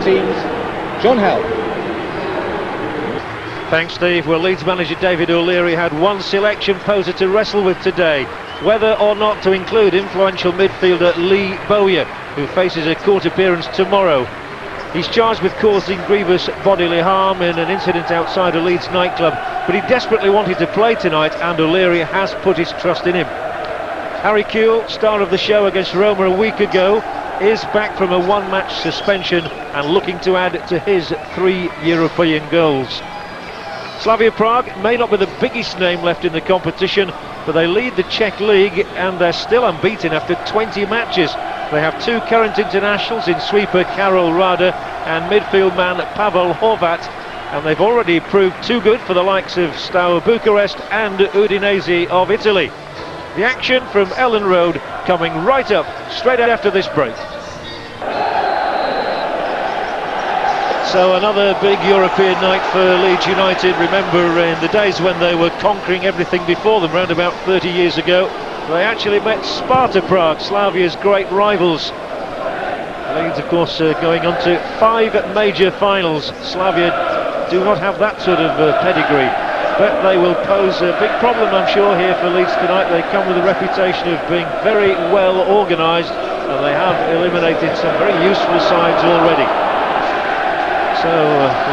teams, John Hell. Thanks, Steve. Well, Leeds manager David O'Leary had one selection poser to wrestle with today, whether or not to include influential midfielder Lee Bowyer, who faces a court appearance tomorrow. He's charged with causing grievous bodily harm in an incident outside a Leeds nightclub, but he desperately wanted to play tonight, and O'Leary has put his trust in him. Harry Kewell, star of the show against Roma a week ago, is back from a one-match suspension and looking to add to his 3 European goals. Slavia Prague may not be the biggest name left in the competition, but they lead the Czech league and they're still unbeaten after 20 matches. They have 2 current internationals in sweeper Karol Rada and midfield man Pavel Horvat, and they've already proved too good for the likes of Steaua Bucharest and Udinese of Italy. The action from Ellen Road coming right up straight after this break. So another big European night for Leeds United. Remember, in the days when they were conquering everything before them, round about 30 years ago, they actually met Sparta Prague, Slavia's great rivals. Leeds, of course, going on to 5 major finals. Slavia do not have that sort of pedigree, but they will pose a big problem, I'm sure, here for Leeds tonight. They come with a reputation of being very well organised, and they have eliminated some very useful sides already. So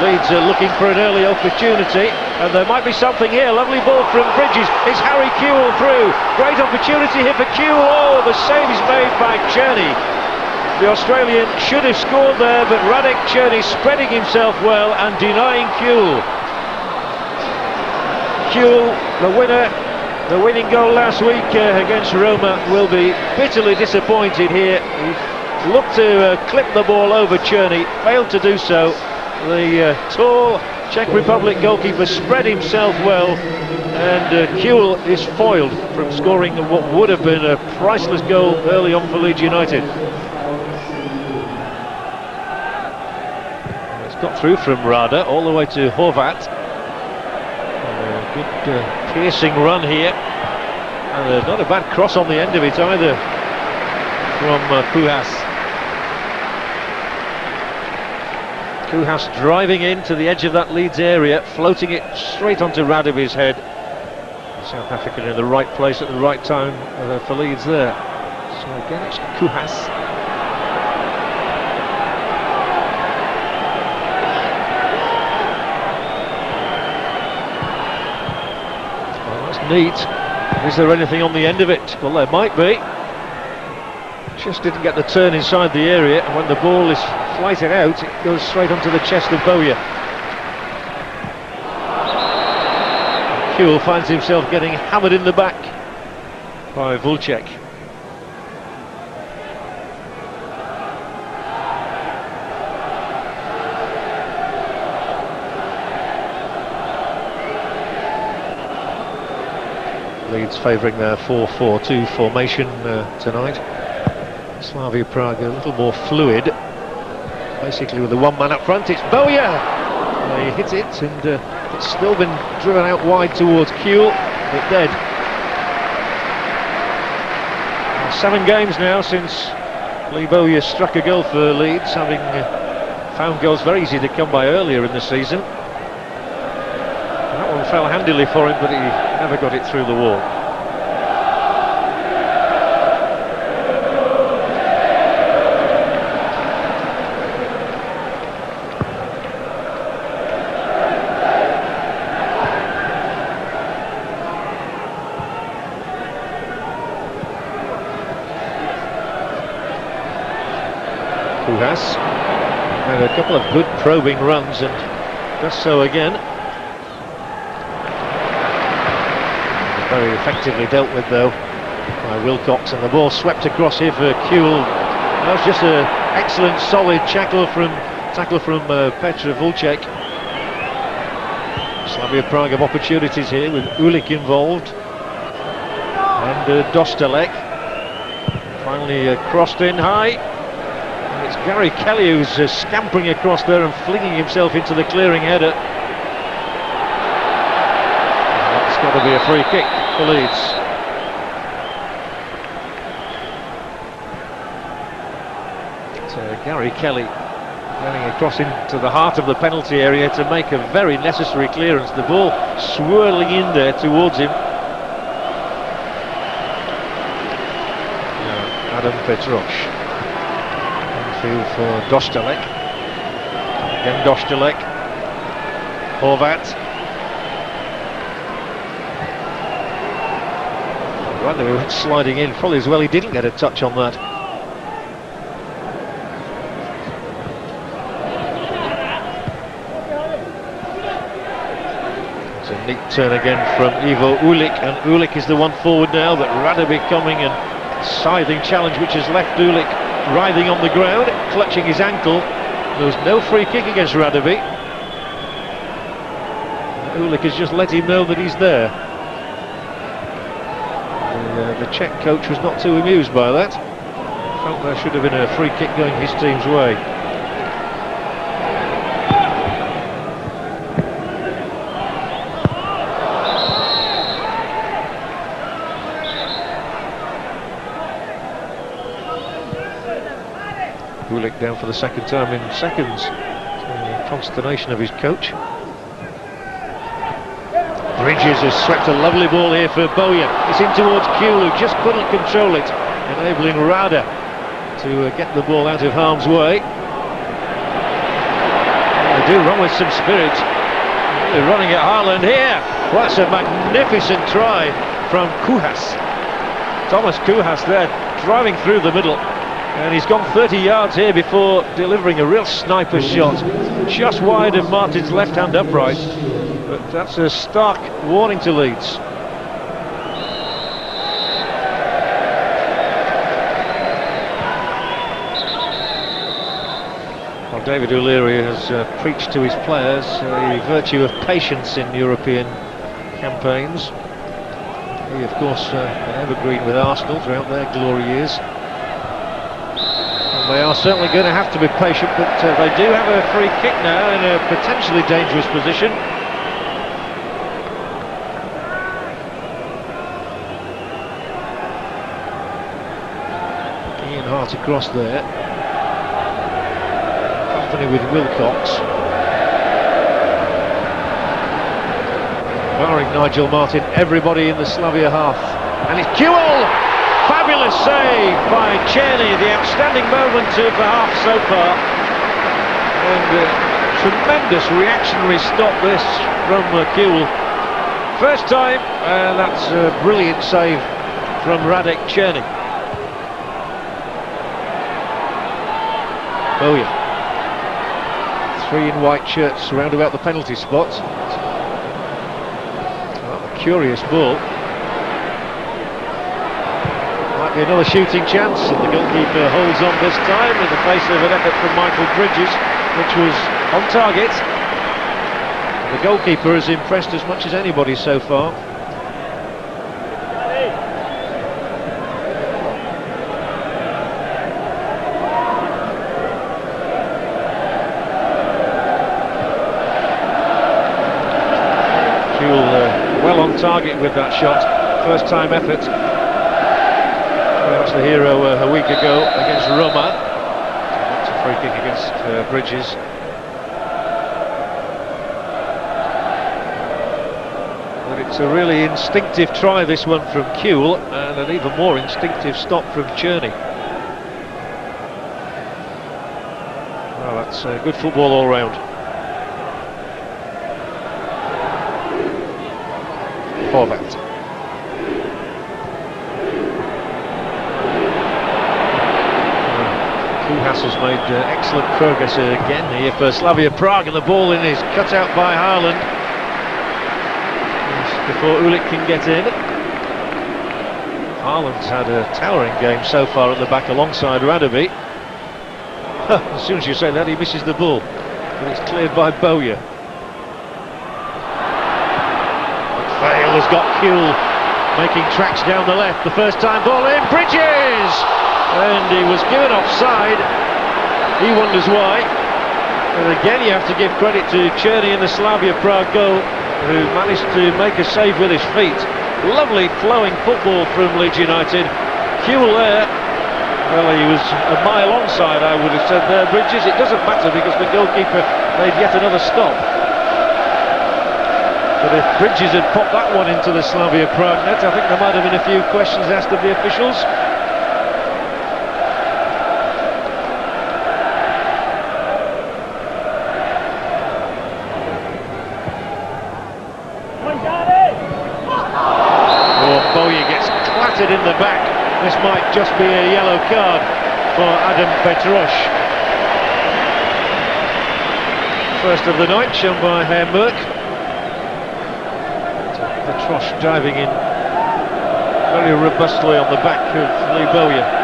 Leeds are looking for an early opportunity, and there might be something here. Lovely ball from Bridges. It's Harry Kewell through. Great opportunity here for Kewell. Oh, the save is made by Czerny. The Australian should have scored there, but Radek Czerny spreading himself well and denying Kewell. Kewell, the winner, the winning goal last week against Roma, will be bitterly disappointed here. He looked to clip the ball over Czerny, failed to do so. The tall Czech Republic goalkeeper spread himself well, and Kewell is foiled from scoring what would have been a priceless goal early on for Leeds United. It's got through from Rada all the way to Horvat. A good piercing run here, and not a bad cross on the end of it either from Pujas. Pujas driving into the edge of that Leeds area, floating it straight onto Radovi's head. South African in the right place at the right time for Leeds there. So again it's Pujas. Well, that's neat. Is there anything on the end of it? Well, there might be. Just didn't get the turn inside the area, and when the ball is flighted out, it goes straight onto the chest of Bowyer. Kewell finds himself getting hammered in the back by Vulcek. Leeds favouring their 4-4-2 formation tonight. Slavia Prague a little more fluid, basically with the one man up front. It's Bowyer! He hits it, and it's still been driven out wide towards Kewell. It did. 7 games now since Lee Bowyer struck a goal for Leeds, having found goals very easy to come by earlier in the season. That one fell handily for him, but he never got it through the wall. Pujas had a couple of good probing runs and does so again. Very effectively dealt with though by Wilcox, and the ball swept across here for Kewell. That was just an excellent solid tackle from Petr Vulcek. Slavia Prague have opportunities here with Ulic involved and Dostalek. Finally crossed in high. It's Gary Kelly who's scampering across there and flinging himself into the clearing header. That's got to be a free kick for Leeds. So Gary Kelly Running across into the heart of the penalty area to make a very necessary clearance. The ball swirling in there towards him. Adam Petrosh. Infield for Dostalek. Again Dostalek. Horvat. Right, they went sliding in. Probably as well he didn't get a touch on that. It's a neat turn again from Ivo Ulic, and Ulic is the one forward now, but Radaby coming and scything challenge which has left Ulic writhing on the ground, clutching his ankle. There was no free kick against Radaby. Ulic has just let him know that he's there. The Czech coach was not too amused by that. Felt there should have been a free kick going his team's way. Ulic down for the second time in seconds. The consternation of his coach. Bridges has swept a lovely ball here for Bowyer. It's in towards Kewell, who just couldn't control it, enabling Rada to get the ball out of harm's way. They do run with some spirit. They're running at Haaland here. Well, that's a magnificent try from Kuhas. Thomas Kuhas there, driving through the middle. And he's gone 30 yards here before delivering a real sniper shot. Just wide of Martin's left-hand upright. But that's a stark warning to Leeds. Well, David O'Leary has preached to his players the virtue of patience in European campaigns. He, of course, evergreen with Arsenal throughout their glory years. And they are certainly going to have to be patient, but they do have a free kick now in a potentially dangerous position. Hart across there, company with Wilcox, barring Nigel Martin, everybody in the Slavia half, and it's Kewell! Fabulous save by Czerny, the outstanding moment of the half so far, and tremendous reactionary stop this from Kewell. First time, and that's a brilliant save from Radek Czerny. Bowyer. Three in white shirts round about the penalty spot. Oh, a curious ball. Might be another shooting chance, and the goalkeeper holds on this time in the face of an effort from Michael Bridges, which was on target. The goalkeeper has impressed as much as anybody so far. Well on target with that shot, first time effort. Very much the hero a week ago against Roma. That's a free kick against Bridges. But it's a really instinctive try, this one from Kewell, and an even more instinctive stop from Czerny. Well, that's good football all round. Horvat. Kuhas has made excellent progress again here for Slavia Prague, and the ball in is cut out by Haaland before Ulic can get in. Haaland's had a towering game so far at the back alongside Radaby. As soon as you say that, he misses the ball, but it's cleared by Bowyer. Bale has got Kewell making tracks down the left. The first time ball in, Bridges! And he was given offside. He wonders why. And again, you have to give credit to Czerny in the Slavia Prague goal, who managed to make a save with his feet. Lovely flowing football from Leeds United. Kewell there, Well, he was a mile onside, I would have said there, Bridges. It doesn't matter because the goalkeeper made yet another stop. But if Bridges had popped that one into the Slavia Praha net, I think there might have been a few questions asked of the officials. Bowyer gets clattered in the back. This might just be a yellow card for Adam Petroš. First of the night, shown by Herr Merck. Petroš diving in very robustly on the back of Lee Bowyer.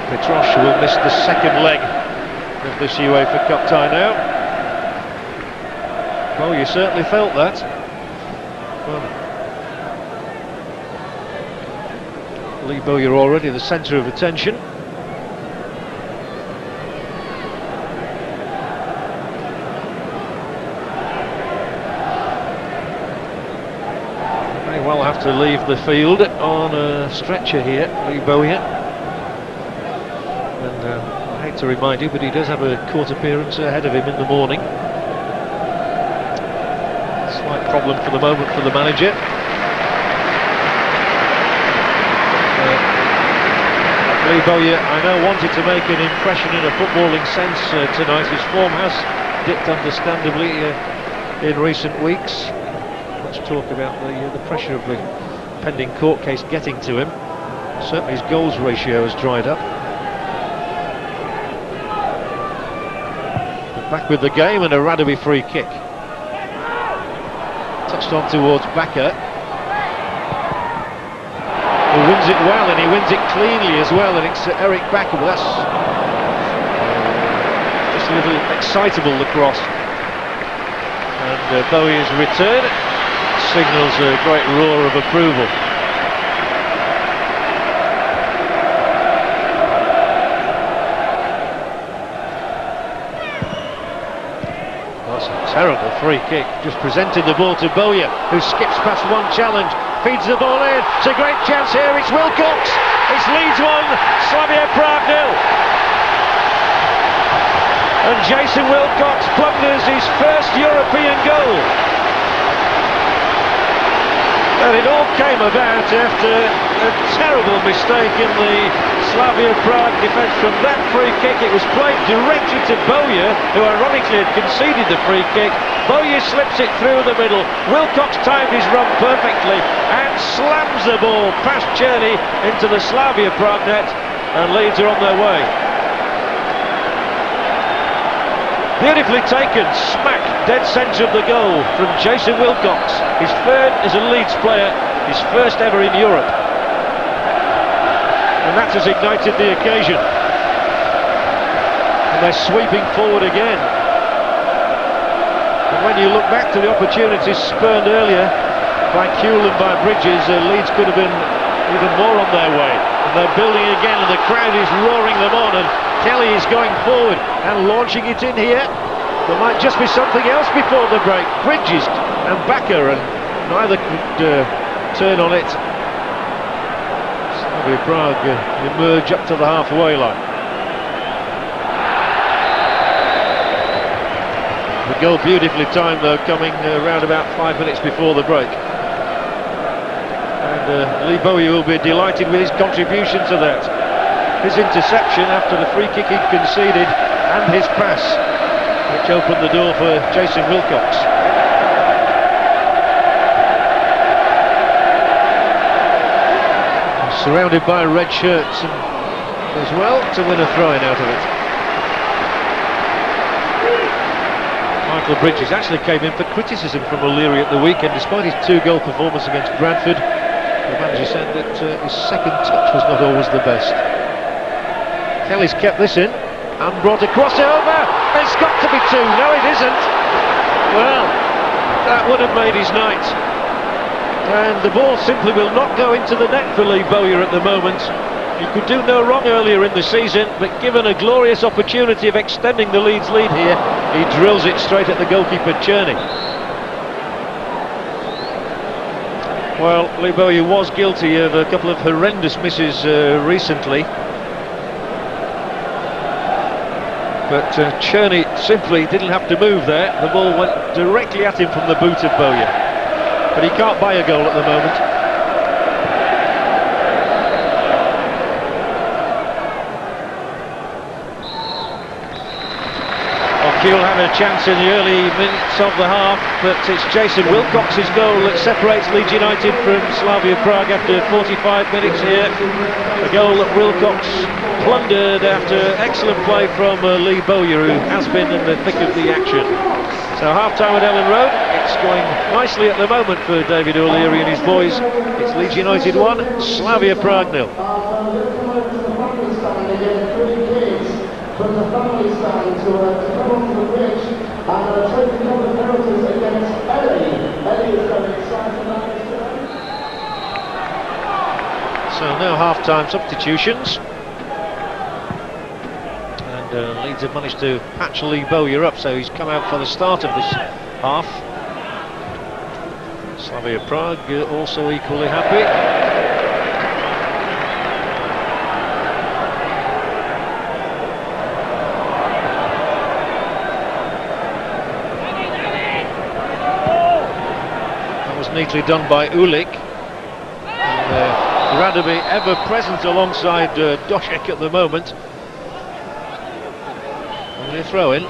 Petroš will miss the second leg of this UEFA Cup tie now. Well, you certainly felt that. Well, Lee Bowyer already the centre of attention. May well have to leave the field on a stretcher here, Lee Bowyer. And I hate to remind you, but he does have a court appearance ahead of him in the morning. Slight problem for the moment for the manager. Lee Bowyer, I know, wanted to make an impression in a footballing sense tonight. His form has dipped understandably in recent weeks. Much talk about the pressure of the pending court case getting to him. Certainly his goals ratio has dried up. Back with the game and a Radaby free kick. Touched on towards Bakker. He wins it well and he wins it cleanly as well, and it's Eric Bakker. Well, that's just a little excitable, the cross. And Bowier's return signals a great roar of approval. Terrible free kick, just presented the ball to Bowyer, who skips past one challenge, feeds the ball in. It's a great chance here, it's Wilcox. It's Leeds 1, Slavia Praha 0. And Jason Wilcox plunders his first European goal. And it all came about after a terrible mistake in the Slavia Praha defence. From that free kick, it was played directly to Bowyer, who ironically had conceded the free kick. Bowyer slips it through the middle. Wilcox timed his run perfectly and slams the ball past Czerny into the Slavia Praha net, and Leeds are on their way. Beautifully taken, smack dead centre of the goal from Jason Wilcox. His third as a Leeds player, his first ever in Europe. And that has ignited the occasion. And they're sweeping forward again. And when you look back to the opportunities spurned earlier by Kewell and by Bridges, Leeds could have been even more on their way. And they're building again, and the crowd is roaring them on, and Kelly is going forward and launching it in here. There might just be something else before the break. Bridges and Bakker, and neither could turn on it. Slavia Praha emerge up to the halfway line. The goal beautifully timed though, coming around about 5 minutes before the break. And Lee Bowyer will be delighted with his contribution to that. His interception after the free kick he'd conceded, and his pass, which opened the door for Jason Wilcox. Surrounded by red shirts, and as well to win a throw-in out of it. Michael Bridges actually came in for criticism from O'Leary at the weekend, despite his 2-goal performance against Bradford. The manager said that his second touch was not always the best. Kelly's kept this in and brought a cross over. It's got to be 2. No, it isn't. Well, that would have made his night. And the ball simply will not go into the net for Lee Bowyer at the moment. He could do no wrong earlier in the season, but given a glorious opportunity of extending the Leeds lead here, he drills it straight at the goalkeeper, Czerny. Well, Lee Bowyer was guilty of a couple of horrendous misses recently. But Czerny simply didn't have to move there. The ball went directly at him from the boot of Bowyer. But he can't buy a goal at the moment. Kewell had a chance in the early minutes of the half, but it's Jason Wilcox's goal that separates Leeds United from Slavia Praha after 45 minutes here. A goal that Wilcox plundered after excellent play from Lee Bowyer, who has been in the thick of the action. So half-time at Ellen Road, it's going nicely at the moment for David O'Leary and his boys. It's Leeds United 1, Slavia Praha 0. From the family stand to come onto the pitch and taking on the penalties against Ellie. Ellie is going excited about this today. So now half-time substitutions. And Leeds have managed to patch Lee Bowyer up, so he's come out for the start of this half. Slavia Praha also equally happy. Neatly done by Ulik. And Radaby ever present alongside Doshek at the moment. Only a throw in.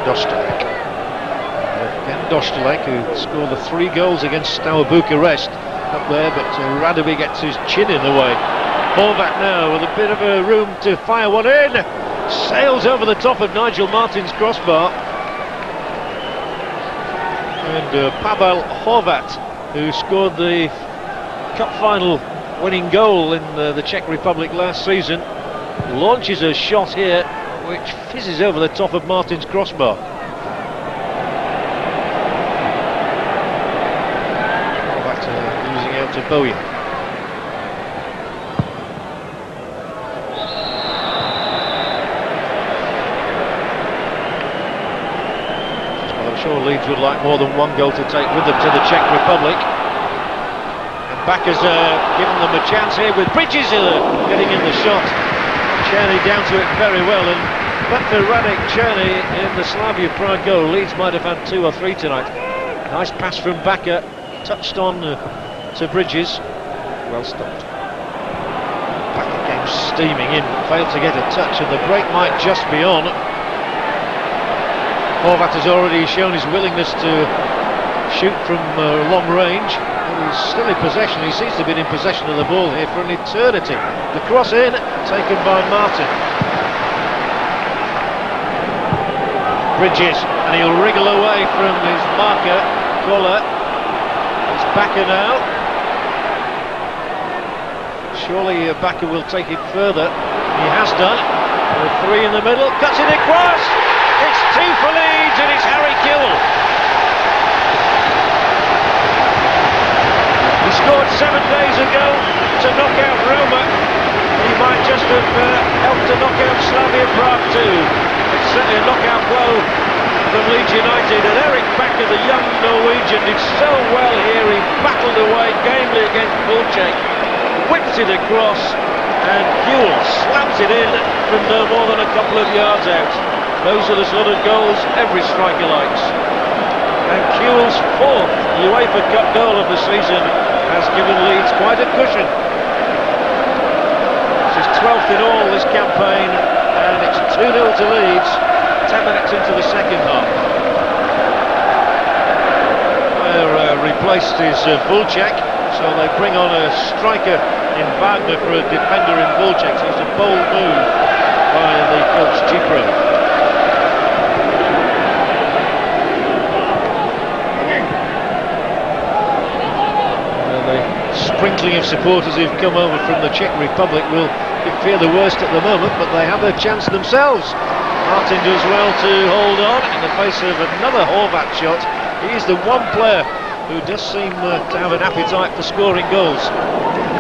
Dostalek. Dostalek, who scored the 3 goals against Steaua Bucharest up there, but Radaby gets his chin in the way. Horvat now with a bit of a room to fire one in. Sails over the top of Nigel Martin's crossbar. And Pavel Horvat, who scored the cup final winning goal in the Czech Republic last season, launches a shot here which fizzes over the top of Martin's crossbar. To Bowyer. Well, I'm sure Leeds would like more than one goal to take with them to the Czech Republic. And Backer's given them a chance here with Bridges getting in the shot. Czerny down to it very well, and but for Radek Czerny in the Slavia Praha goal, Leeds might have had 2 or 3 tonight. Nice pass from Backer, touched on to Bridges, well stopped. Backer came steaming in, failed to get a touch, and the break might just be on. Horvat has already shown his willingness to shoot from long range, but he's still in possession. He seems to have been in possession of the ball here for an eternity. The cross in, taken by Martin. Bridges, and he'll wriggle away from his marker, Koller. It's Backer now. Surely Backer will take it further. He has done. With 3 in the middle, cuts it across. It's 2 for Leeds, and it's Harry Kewell. He scored 7 days ago to knock out Roma. He might just have helped to knock out Slavia Praha too. It's certainly a knockout blow from Leeds United, and Eric Backer, the young Norwegian, did so well here. He battled away gamely against Bulchek, whips it across, and Kewell slams it in from no more than a couple of yards out. Those are the sort of goals every striker likes. And Kewell's 4th UEFA Cup goal of the season has given Leeds quite a cushion. It's his 12th in all this campaign, and it's 2-0 to Leeds 10 minutes into the second half. Replaced is Bulchek, so they bring on a striker in Wagner for a defender in Bulchek. So it's a bold move by the coach Gipro. The sprinkling of supporters who've come over from the Czech Republic will can fear the worst at the moment, but they have their chance themselves. Martin does well to hold on in the face of another Horvat shot. He is the one player who does seem to have an appetite for scoring goals.